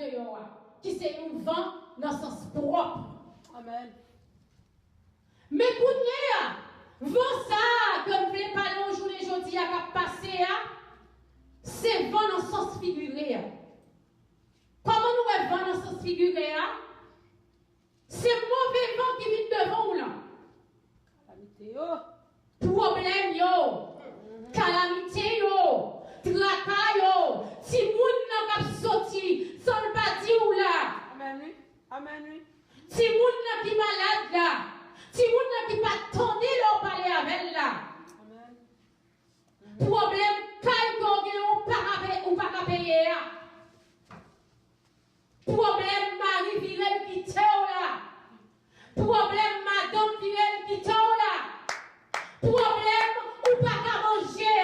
dehors, qui c'est un vent dans le sens propre. Amen. Mais pour nous, vent ça, comme vous parler aujourd'hui, aujourd'hui, à passer, c'est vent dans le sens figuré. Comment nous vent dans le sens figuré? C'est mauvais vent qui vient devant nous là. Calamité, yo. Problème yo. Calamité yo. Tracas yo. Si moun nan kap sorti, sans pas dire ou là. Amen, oui. Amen, oui. Si moun nan ki malade là. Si moun nan ki pas tendé là parler avec là. Amen. Problème kay ko gen ou pas payer. Problème mari virel qui te là. Problème madame virel qui te là. Problème ou pas qu'à manger.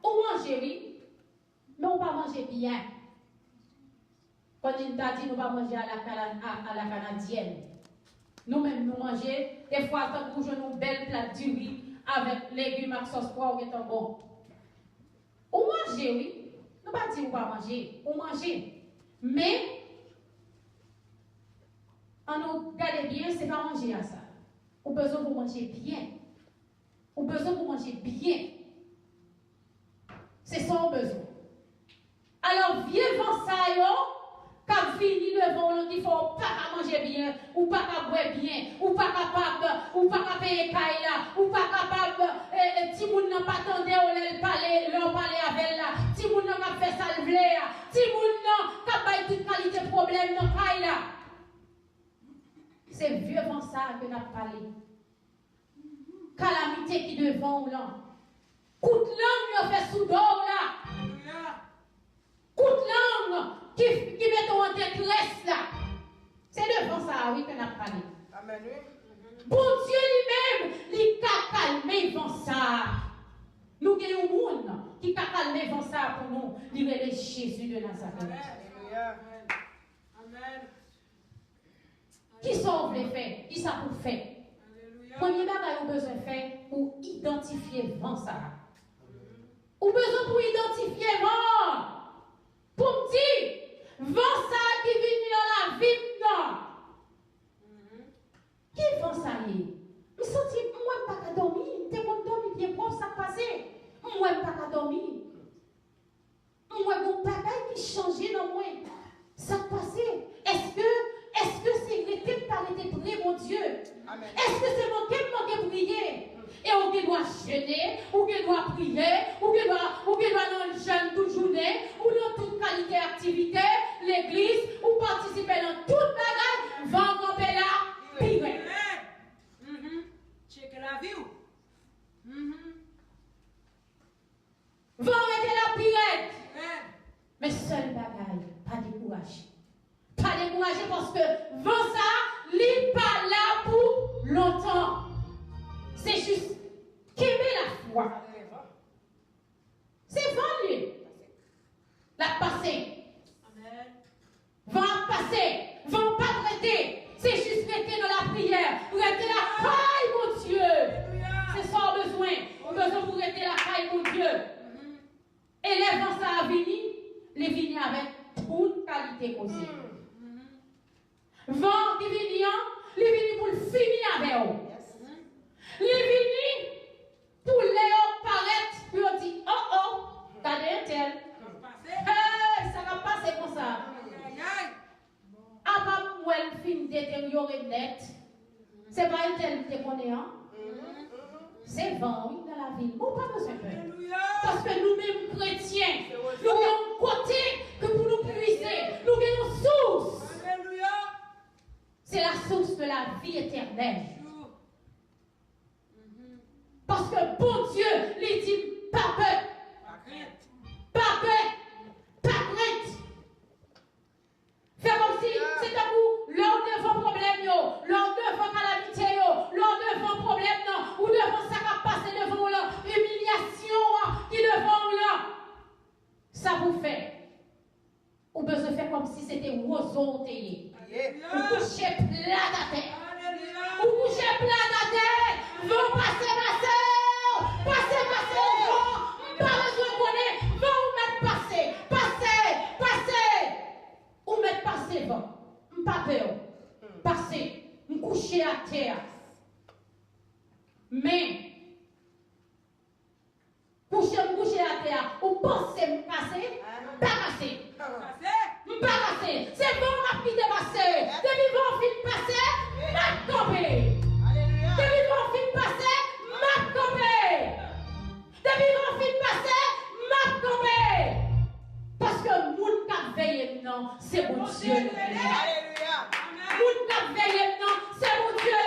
Ou manger oui. Mais on pas manger bien. Quand on t'a dit nous pas manger à la canadienne. Nous-mêmes nous manger des fois quand nous jouons une belle plate du riz avec légumes avec sauce poivre et bon. Ou manger oui. Nous pas dire ou pas manger. Ou manger. Mais en nous regarder bien, c'est pas manger à ça. Ou besoin pour manger bien. Ou besoin pour manger bien. C'est son besoin. Alors, vieux vent ça yo, quand fini devant l'autre, il faut pas manger bien, ou pas boire bien, ou pas capable, ou pas payer kaila, ou pas capable, si moun n'a pas attendu ou parler avec là, si moun n'a pas fait salver, si moun n'a pas toute qualité de problème dans kaila. C'est vieux vent ça que nous avons parlé. Calamité qui devant ou là. Coup de langue fait sous d'or là. Coup de langue qui met en détresse là. C'est devant ça, oui, que nous avons parlé. Amen, oui. Bon Dieu lui-même, il a calmé devant ça. Nous avons un monde qui a calmé devant ça pour nous. Il est Jésus de Nazareth. Amen. Amen. Qui sont les faits? Qui ça pour faire? Premier bagage ou besoin de faire pour identifier vent ça. Ou besoin pour identifier vent. Pour me dire, vent ça qui vient dans la vie non. Qui vent ça y est? Je sens moi pas qu'à dormir. T'es bon dormir bien pour ça passer. Moi pas qu'à dormir. Moi mon bagage qui changeait dans moi. Ça passait. Est-ce que c'est l'été par été prier, mon Dieu? Amen. Est-ce que c'est manquer prier? Et on doit jeûner, ou on doit prier, ou on doit dans le jeûne toute journée, ou dans toute qualité d'activité, l'église, ou participer dans toute bagage, vendre là, prier. Check la vie. Vendre la prière. Mais seul bagage, pas décourager. Pas décourager parce que vent ça, il pas là pour longtemps. C'est juste qu'aimer la foi. C'est vent lui. La passer. Vent passer. Vent pas prêter. C'est juste rester dans la prière. Rester la caille, mon Dieu. C'est ça on besoin. On a besoin pour rester la caille, mon Dieu. Et les vents ça a venu. Les venir avec toute qualité aussi. Vent qui vient, il vient pour le finir avec eux. Il vient pour les paraître, puis on dit, oh, regardez un tel. Hey, ça va passer comme ça. Avant où elle finit détériorer net, c'est pas un tel qui connaît, hein? C'est vent, oui, dans la vie. Bon, pas besoin de peur. Parce que nous-mêmes chrétiens, nous avons un côté que pour nous puiser, nous avons une source. C'est la source de la vie éternelle. Parce que bon Dieu, il dit pas peur. Pas peur. Pas crainte. Fais comme si c'était pour l'heure devant problème, l'heure devant calamité, l'heure devant problème, ou devant ça qui a passé devant là, humiliation qui devant là. Ça vous fait. Ou besoin de faire comme si c'était roseau théier. Ou coucher plat à terre. Ou coucher plat à terre. Vont passer. Pas besoin de connaître. Vont ou mettre passer. Ou mettre devant. Je pas peur. Passer, me coucher à terre. Mais, coucher à terre, ou penser me casser, pas casser. Pas casser. C'est bon, ma fille de passer. Depuis mon film passé, m'a tombé. Depuis mon film passé, m'a tombé. Depuis mon film passé, m'a tombé. Parce que moun qui veille non, c'est mon Dieu. Moun qui veille non, c'est mon Dieu.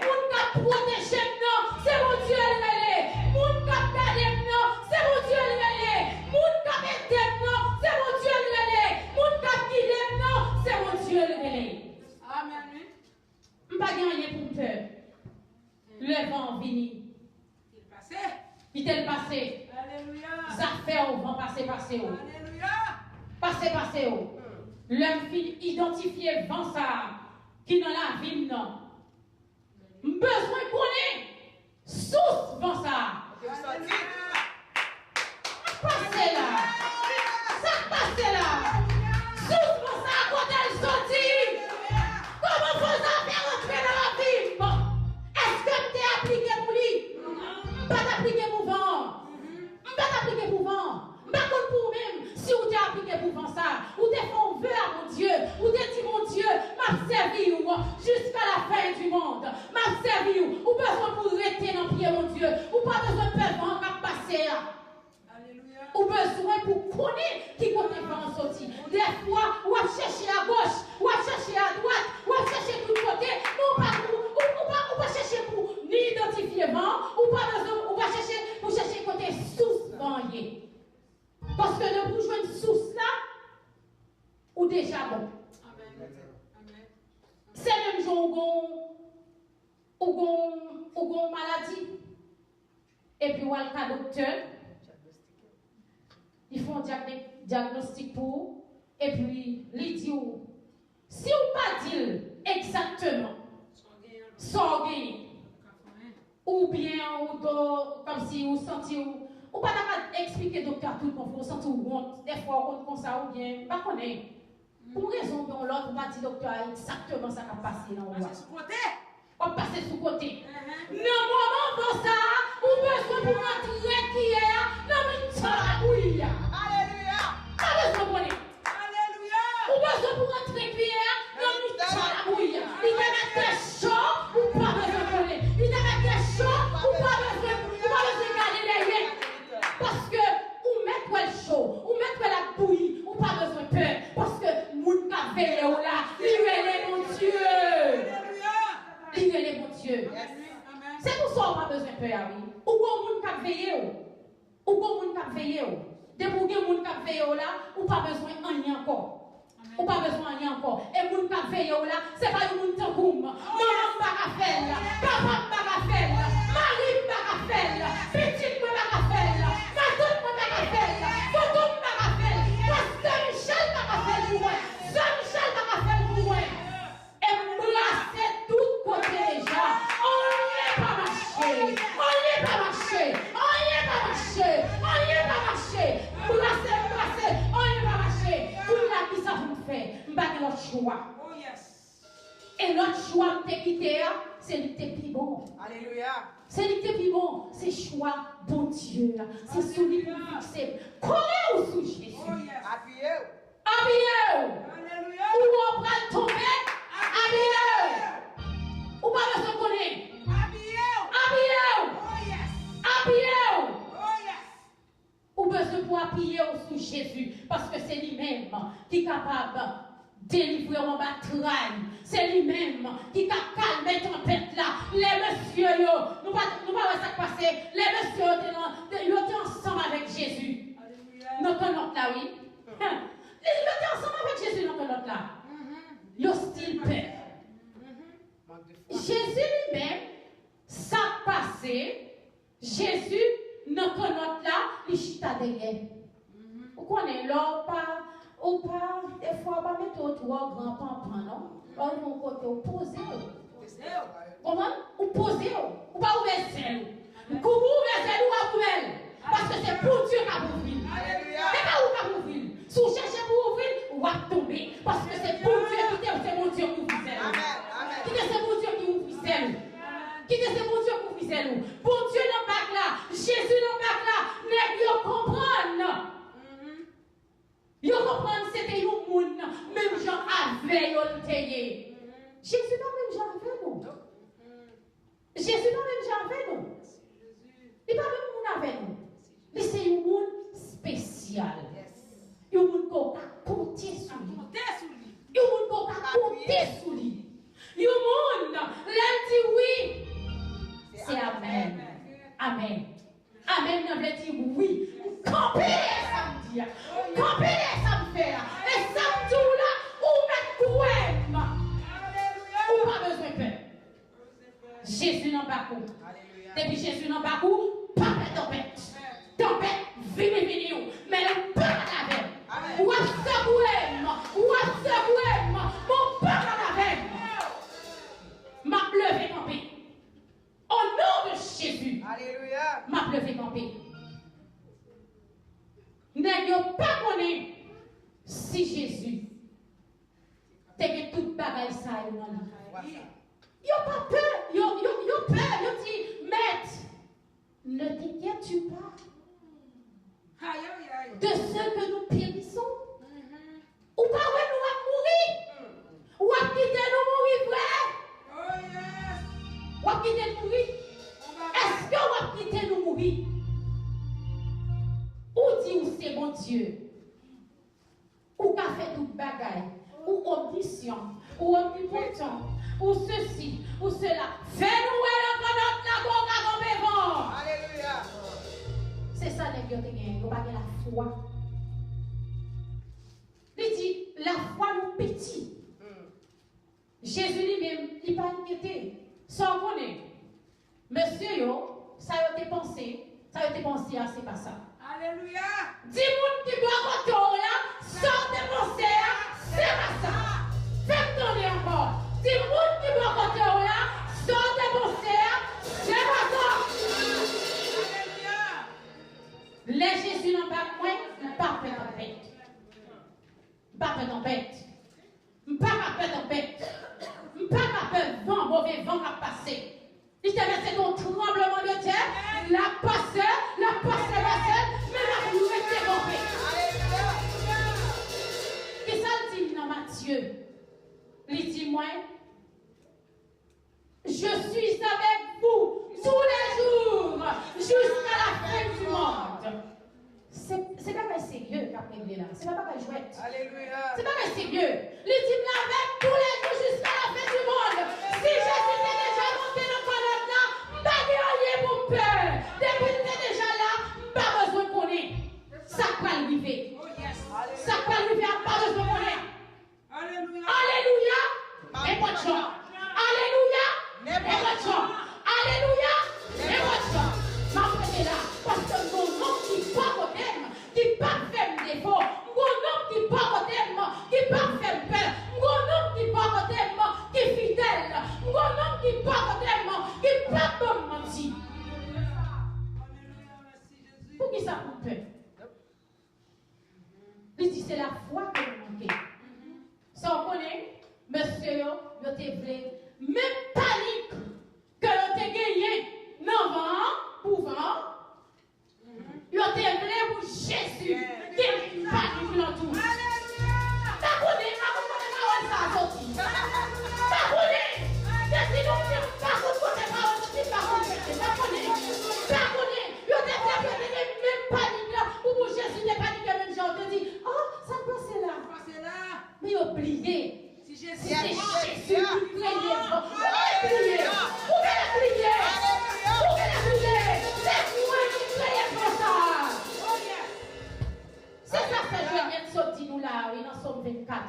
Moun qui protège non, c'est mon Dieu. Moun qui garde non, c'est mon Dieu. Moun qui aide non, c'est mon Dieu. Moun qui guide non, c'est mon Dieu. Amen. Je ne pas gagner pour peur. Le vent vini. Il est passé. Alléluia. Ça fait au vent passer. Alléluia. Passer. L'homme fin identifier vent ça qui dans la ville non. Besoin qu'on ait source vent ça. Passer là. Ça passe là. Source vent ça quand elle sortit. Comment vous avez rentré dans la ville? Bon. Est-ce que tu es appliqué pour lui? Pas appliqué pour vent. Pas appliqué pour vent. Pas pour même. Si vous t'es appliqué pour vent ça, ou t'es fait un vœu à mon Dieu, ou t'es dit mon Dieu, m'a servi jusqu'à la fin du monde. M'a servi ou besoin pour rester dans le pied mon Dieu, ou pas besoin de faire vent qui passer. Alléluia. Ou besoin pour connaître qui côté vent sorti. Des fois, ou à chercher à gauche, ou à chercher à droite, ou à chercher de tous côtés, ou pas chercher pour ni identifier vent, ou pas besoin, ou pas chercher pour chercher côté source vent. Parce que de vous jouer une source là, ou déjà bon. Amen. C'est même jour où on maladie. Et puis, ou al cas docteur. Ils font un diagnostic pour. Et puis, ils disent, si on pas dire exactement, sanguin, ou bien, comme si vous sentez, ou pas expliquer docteur tout le monde, vous sentez honte, des fois on comme ça, ou bien, pas connaître. Pour raison dont l'autre va dire docteur exactement ça qui a passé dans le on passe sous côté. Non, moment pour ça, ou besoin pour rentrer qui est, non, mais ça la bouille. Alléluia. Pas besoin pour aller. Alléluia. Ou besoin pour rentrer qui est, non, mais ça la bouille. Il y a des chaud, ou pas besoin pour aller. Il y a des chaud, ou pas besoin de garder les yeux. Parce que, ou mettre le chaud, ou mettre la bouillie, ou pas besoin de peur. Parce que, moun ka veille ou là, libérez mon Dieu. Libérez mon Dieu. C'est pour ça qu'on n'a pas besoin de peur. Ou qu'on moun ka veille ou qu'on moun ka veille ou. Dès pour que moun ka veille ou là, ou pas besoin de rien encore. Ou pas besoin de rien encore. Et moun ka veille ou là, c'est pas une moun tangoum. Maman pas faire là, papa pas faire là, mari pas faire là, petite pas faire là, ma tante pas faire là, tonton pas faire là, pasteur Michel pas faire pour moi, Jean Michel pas faire pour moi. Embrasser tout côté déjà. On n'y est pas marché. Embrasser. On n'y est pas marché. Pour la vie, ça vous fait. M'bagger l'autre choix. Oh yes. Et l'autre choix que quitté, c'est le plus bon. Alléluia. C'est le plus bon. C'est choix bon Dieu. C'est celui qui fixe. Collez au sous Jésus. Oh yes. Appuyez-vous. Habillez-vous. Alléluia. Ou on prend le tomber. Habillez-vous. Ou pas besoin de connaître. Habillez-vous. Oh yes. Habillez-vous. Oh yes. Ou besoin pour appuyer sous Jésus. Parce que c'est lui-même qui est capable de délivrer en bataille. C'est lui-même qui est capable de mettre en tempête là. Les messieurs, nous ne pas ça passer. Les messieurs étaient ensemble avec Jésus. Alléluia. Notre note là, oui. Ils étaient ensemble avec Jésus, notre note là. Ils ont style peur. Jésus lui-même, ça passé, Jésus, notre note là, il chita derrière. Vous connaissez là, ou pas, des fois, on va mettre trois grands pampans, non? On va côté opposé. Comment? Opposé, ou pas ouvert celle. Comment ouvert celle ou pas ouvert? Parce que c'est pour Dieu qui a ouvert. Alléluia. C'est pas où qui a ouvert. Si vous cherchez pour ouvrir, vous va tomber. lever. Parce que c'est pour Dieu qui t'aime, c'est mon Dieu qui vous aime. Qui t'aime, c'est mon Dieu qui vous aime. Qui t'aime, c'est mon Dieu qui vous aime. Bon Dieu dans bac là, Jésus dans bac là, nèg yo comprendre. Yo comprendre c'était un monde, même gens avec yo teye. Jésus non même gens avec nous. Jésus non même gens avec nous. Il pas même monde avec nous. Mais c'est un monde spécial. Il y a un monde qui a compté sur lui. Il y a un monde qui a compté sur lui. Il y a un monde, là dit oui. C'est Amen. Amen. Amen, on veut dire oui. Campez les samedis. Campez les samedis. Et samedi là, ou mettre couem. Ou pas besoin de peur. Jésus n'a pas coup. Depuis Jésus n'a pas coup, pas de tempête. Tempête, vini. Mais le pas à la veille. Ou à ce couem. Mon pas à la veille. M'a levé campé. Au nom de Jésus. Alléluia. M'a levé campé. N'est-ce pas connu si Jésus t'es toute bagaille ça et non. Yo pas peur, yo peur, yo dit maître, ne t'inquiètes-tu pas de ce que nous périssons? Ou pas ouais nous allons mourir? Ou à quitter nous mourir vrai? Ou à quitter nous mourir? Est-ce que ou à quitter nous mourir? Ou dit ou c'est mon Dieu? Ou qu'a fait toute bagaille? Ou omniscient? Ou omnipotent? Ou ceci? Ou cela? Fais-nous la boca. Alléluia. C'est ça les gars, vous avez la foi. Il dit, la foi nous petit. Jésus lui-même, il n'a pas inquiété. Sans connaître. Monsieur, ça a été pensé à c'est pas ça. Alléluia. Dis-moi qui doit compter là, sans dépenser, c'est pas ça. Fais-le encore. Dis-moi qui doit compter là, sans dépenser, c'est pas ça. Alléluia. Les Jésus n'ont pas moins, pas fait tempête. Pas fait tempête. Pas fait tempête. Pas fait vent, mauvais vent à passer. Il t'a versé ton tremblement de terre, la passe, mais la pluie est dérompée. Qu'est-ce que dit dans Matthieu? Il dit moi, je suis avec vous tous les jours jusqu'à la fin du monde. C'est pas un sérieux qui a réglé là. C'est pas un jouette. Alléluia. C'est pas un sérieux. Il dit avec tous les jours jusqu'à la fin du monde. Si Jésus était déjà monté dans le colonne là, pas de pour peur. Depuis qu'il était déjà là, pas besoin de connaître. Ça peut arriver. Ça peut arriver, pas besoin de connaître. Alléluia. Alléluia. Et pas de chance. Alléluia. Et pas de chance. Alléluia. Et pas de chance. Ma frère est là. Parce que mon nom qui pas au thème, qui pas fait défaut. Mon nom qui pas au thème, qui pas fait peur. Mon nom qui pas au thème, qui est fidèle. Mon nom qui pas au thème, qui pas comme menti. Pour qui ça vous peur? Il dit c'est la foi que vous manquez. Ça on connaît, monsieur, vous avez même panique que vous avez gagné. Non, pouvant. Vous avez pour Jésus qui est panique dans tout. T'as connu, ça sorti. T'as connu. Si nous ne pas connaître parole, c'est pas connaître. T'as connu. Vous avez même panique là. Pour Jésus n'est panique même genre te dit, oh, ça passe là. Mais oubliez. Si Jésus c'est Jésus qui priez, vous pouvez prier. Vous pouvez prier. Vous pouvez prier. C'est moi qui prie pour ça. C'est ça que je viens de sortir nous là, oui, dans Somme 24.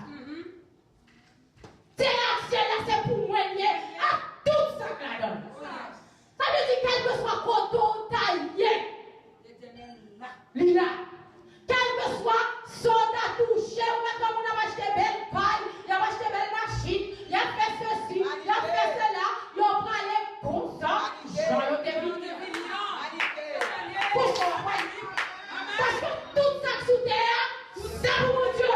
C'est là, c'est pour moi lié à tout ça que la donne. Ça veut dire quel que soit coton taillé. Lila. Quel que soit soldat touché, ou même comme on a acheté belle paille, il a acheté belle machine, il a fait ceci, il a fait cela, il a parlé comme ça. Jean le dévie. Pourquoi? Parce que tout ça sous terre, c'est pour mon Dieu.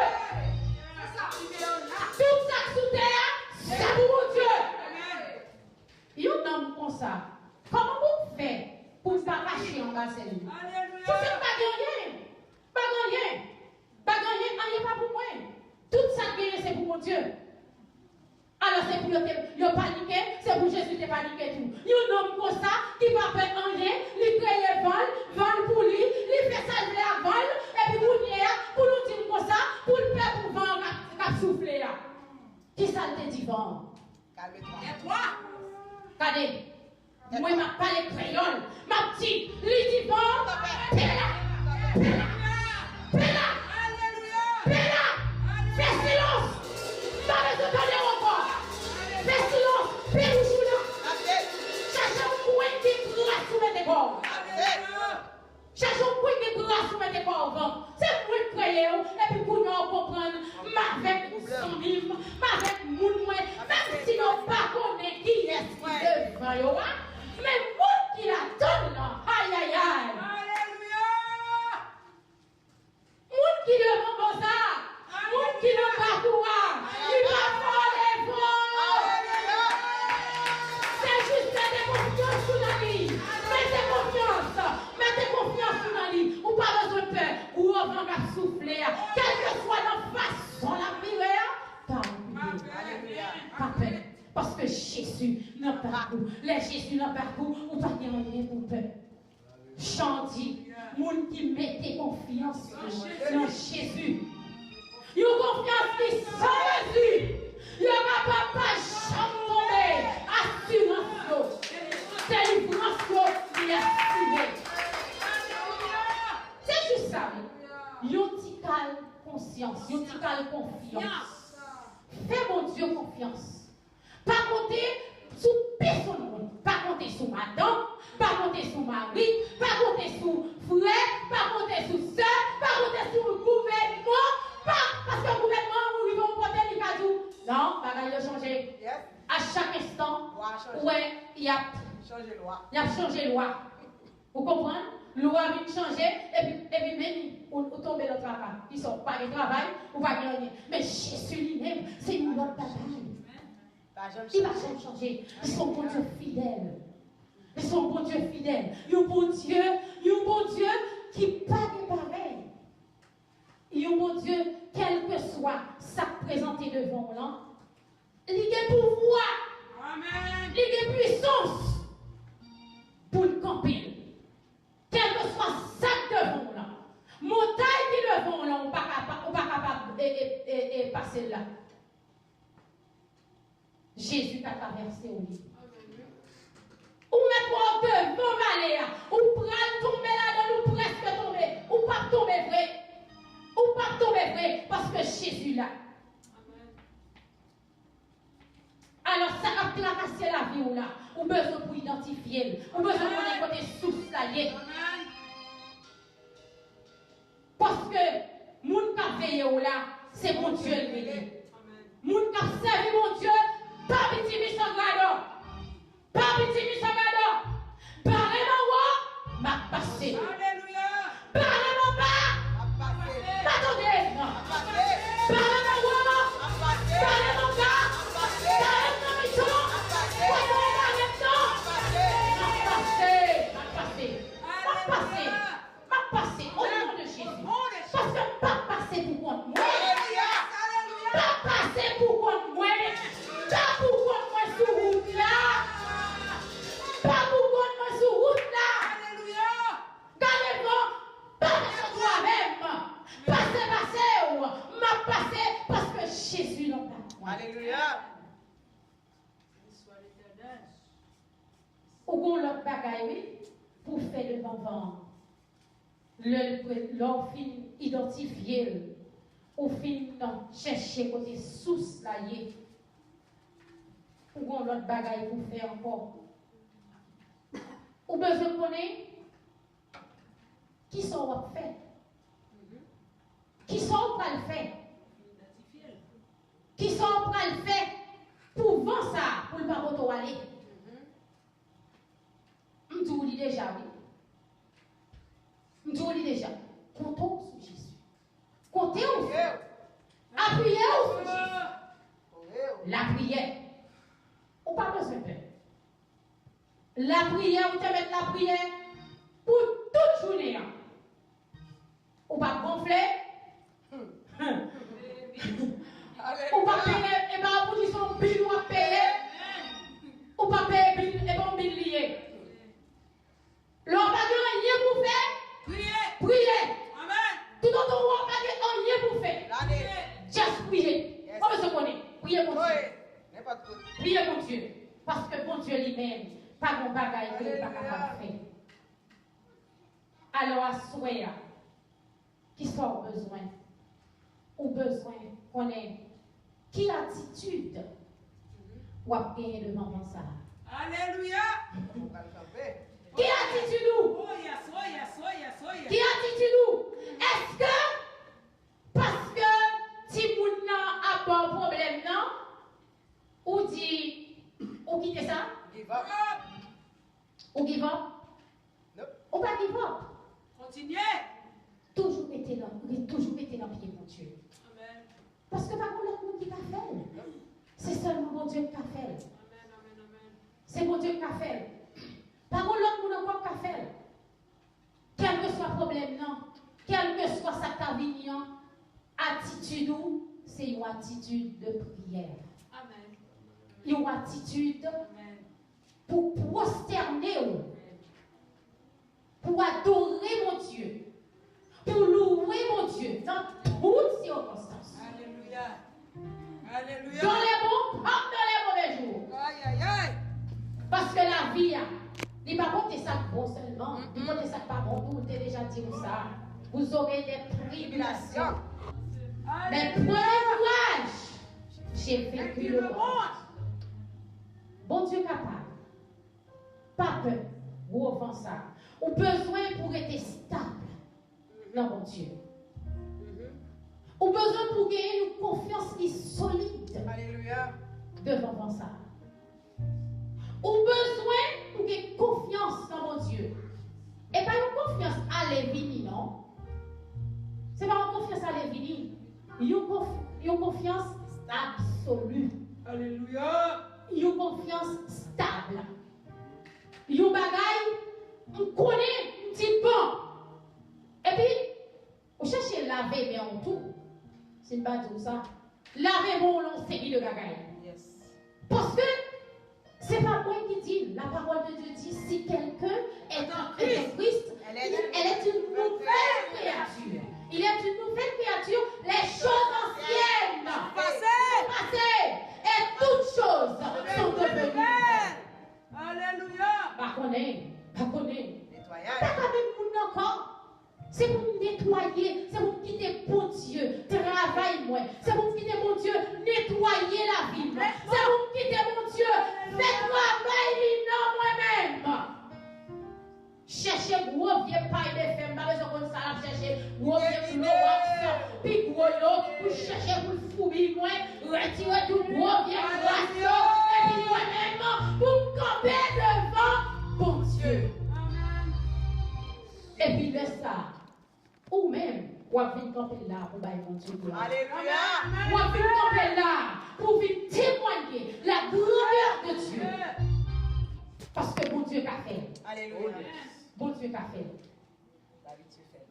ramasser. Si Alléluia. c'est pas gagné, rien pas pour moi. Tout ça gagné, c'est pour mon Dieu. Alors c'est pour le paniquer, c'est pour Jésus de paniquer tout. Il y a un homme comme ça qui va faire rien, il crée vol pour lui, il fait ça à vol, et puis pour nous dire comme ça, pour le faire pour vent qui souffler là. Qui ça te dit vent? Calme-toi. Et toi? Regardez, moi je m'a parlé créole, ma petite, lui dit vent, pela. Fais silence! Pas besoin de donner encore! Fais silence! Fais le journal! Cherche un coin qui grâce sous mes corps! Cherche un coin qui grâce sous mes corps! C'est moi qui crée, et puis pour nous comprendre, avec son livre, avec mon moi, même si nous ne connaissons qui est ce qui devant, mais moi qui la donne là! Aïe aïe aïe! Moun qui le vend comme ça, moun qui le pas courant, il va faire les vents. C'est juste mettre confiance sous la vie. Mettez confiance sous la vie. Ou pas besoin de peur, ou on va souffler. Quelle que soit la façon la vie, pas peur. Parce que Jésus n'a pas coup. Les Jésus n'a pas coup, ou pas rien pour peur. Chantier, moun qui mette confiance dans Jésus. Une confiance qui sans Jésus. Il ne va pas jamais tomber. Assurance. C'est une grâce qui est assurée. C'est juste ça. Yon tikal conscience, yon tikal confiance. Fais mon Dieu confiance. Pas compter sous personne, pas compter sous madame, pas compter sous mari, pas compter sous frère, pas compter sous soeur, pas compter sous le gouvernement, parce que le gouvernement, nous vivons au côté du cadou. Non, bagaille de changer. À chaque instant, ouais, il a changé loi. Vous comprenez? Loi vient changer, et puis même, on tombe dans le travail. Ils sont pas de travail, on va gagner. Mais Jésus lui-même, c'est une autre bataille. Il va jamais changer. Ils sont bon Dieu fidèles. Ils sont bon Dieu fidèles. Il y a un bon Dieu qui pas de pareil. Il y a un bon Dieu, quel que soit ça présenté devant là, il y a pouvoir. Amen. Il y a puissance pour le camper. Quel que soit ça devant là, montagne qui devant là, on n'est pas capable de passer là. Jésus t'a traversé au lit. Ou mettre devant vallée, ou prendre tomber là-dedans, ou presque tomber, ou pas tomber vrai, parce que Jésus là. Alors ça a traversé la vie ou là, ou besoin pour identifier, ou besoin pour les côtés source là. Parce que moun qui a veillé ou là, c'est mon Dieu le veillé. Moun qui a servi mon Dieu, pas petit misangado. Pas petit misangado. Parlez-moi, m'a passé. Alléluia. Parlez-moi pas. Attendez. Parlez-moi, parlez-moi pas. Parlez-moi mission. Parlez-moi maintenant. M'a passé. Au nom de Jésus. Parce que pas passer pour contre moi. Pas passer pour contre moi. Pas pour contre moi sur route là. Pas pour contre moi sur route là. Gardez-moi. Pas sur toi-même. Passez. M'a passé parce que Jésus n'a pas. Alléluia. Ou qu'on l'autre bagaille pour faire le vent. L'on fin identifier, ou fin chercher côté source là yé. Ou qu'on l'autre bagaille pour faire encore. Ou besoin de connaître qui sont fait. Qui sont pas le fait. Qui sont pas le fait pour vendre ça pour le pas aller. Je vous dis déjà, oui. Je vous dis déjà, comptons sur Jésus. Comptez sur Jésus. Appuyez sur Jésus. La prière. On pas besoin de peur. La prière, vous te mettez la prière pour tout journée, ou pas gonfler, ou pas payer, et bien, vous dites son bill ou à payer, ou pas payer bill, et bon bill lié. L'on va dire rien pour faire, prier. Tout autant on va dire rien pour faire. Juste prier. Comment se connaît? Priez pour Dieu. Priez pour Dieu. Parce que bon Dieu lui-même, pas mon bagage qu'il n'est pas capable de faire. Alors, à souhait, qui sont besoin? Ou besoin qu'on ait? Qui attitude ou a gagné devant ça? Alléluia. Qui attitude nous? Qui attitude nous? Est-ce que parce que si vous n'avez pas un problème, non? Ou dit, ou quittez ça? Give up. Ou give up? Nope. Ou pas give up? Continuez. Toujours mettez dans pied mon Dieu. Amen. Parce que par contre, l'autre monde qui t'a fait. C'est seulement mon Dieu qui t'a fait. Amen, amen, amen. C'est mon Dieu qui t'a fait. Par contre, l'autre monde encore qui t'a fait. Quel que soit le problème, non. Quel que soit sa vie, attitude, c'est une attitude de prière. Amen. Une attitude Amen. pour prosterner, pour adorer mon Dieu, pour louer mon Dieu dans toutes circonstances. Alléluia. Alléluia. Dans les bons, comme dans les mauvais jours. Aïe, aïe, aïe. Parce que la vie, il ne va pas ça bon seulement. Il ne va ça pas bon. Vous avez déjà dit ça. Vous aurez des tribulations. Mais prenez courage. J'ai vécu le monde. Bon Dieu capable. Pas peur. Ou offense ça. Ou besoin pour être stable. Non, mon Dieu. Ou besoin pour gagner une confiance qui est solide. Alléluia. Devant ça. Ou besoin pour gagner confiance dans mon Dieu. Et pas une confiance à l'évini, non? C'est pas une confiance à l'évini. Une confiance absolue. Alléluia. Une confiance stable. Une bagaille, on connaît, on dit bon. Et puis, on cherche à laver, mais en tout. C'est pas dire ça. Laver mon long série de bagaille. Yes. Parce que c'est pas moi qui dis. La parole de Dieu dit si quelqu'un est en Christ, elle est une nouvelle créature. Il est une nouvelle créature. Les choses anciennes passées et toutes choses sont devenues. Alléluia. Pas connaître. Nettoyage. Pas quand même mon encore. C'est pour me nettoyer, c'est pour me quitter bon Dieu, travaille moi, c'est pour me quitter mon Dieu, nettoyer la vie, c'est pour me quitter mon Dieu, fais travail non moi-même. Cherchez gros vieux paille de femmes, pas besoin qu'on s'en chercher gros vieux flowax, puis gros yo, pour chercher pour fouiller moi, retirer tout gros vieux poisson, et puis moi-même, pour me camper devant bon Dieu. Et puis laisse ça. Ou même, ou à venir camper là pour bailler mon Dieu. Alléluia. Ou à venir camper là pour venir témoigner la grandeur de Dieu. Parce que bon Dieu qu'a fait. Alléluia. Bon Dieu qu'a fait. La vie tu fais.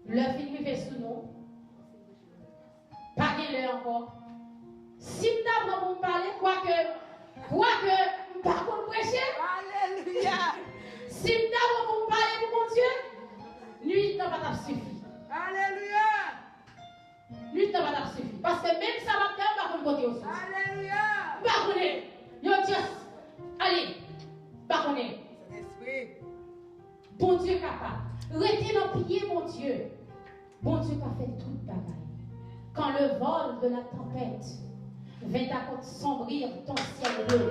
Le film fait sous nous. Pas de l'heure encore. Si nous avons parler, quoique, pas pour prêcher. Alléluia. Si nous avons parler pour mon Dieu, nuit n'a pas suffi. Alléluia. Nuit n'a pas suffi. Parce que même ça va faire, pas qu'on côté aussi. Alléluia. Pas qu'on est. Yo, just. Allez. Pas qu'on est. Saint-Esprit. Bon Dieu capable. Restez dans pied, mon Dieu. Bon Dieu qui a fait toute bagaille. Quand le vol de la tempête vint à sombrir ton ciel bleu.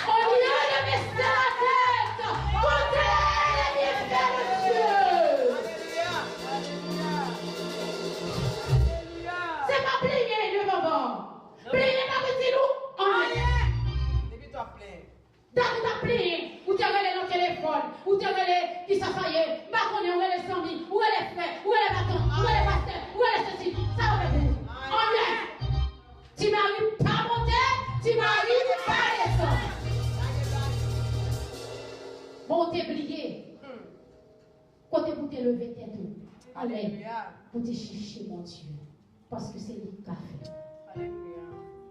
Au lieu de baisser la tête, montez les bienfaits de Dieu. Alléluia. C'est pas plier devant vous. Plier pas petit nous. En rien. Depuis toi plein. T'as plié. Ou t'as regardé dans le téléphone. Ou t'as regardé qui s'assaillait. Bah qu'on est, où est les amis. Où est les frères. Où est les bâtons. Où est les pasteurs. Où est les ceci. Ça va faire vous. En rien. Tu m'arrives pas monter. Tu m'arrives pas descendre. Pour te chercher, mon Dieu. Parce que c'est lui qui a fait. Alléluia.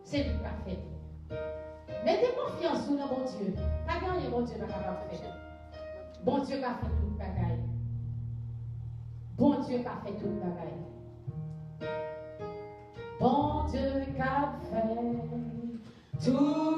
C'est lui qui a fait. Mettez confiance dans mon Dieu. Pas gagner, mon Dieu, pas capable de faire. Bon Dieu qui a fait toute bagaille. Bon Dieu qui a fait toute bagaille. Bon Dieu qui a fait tout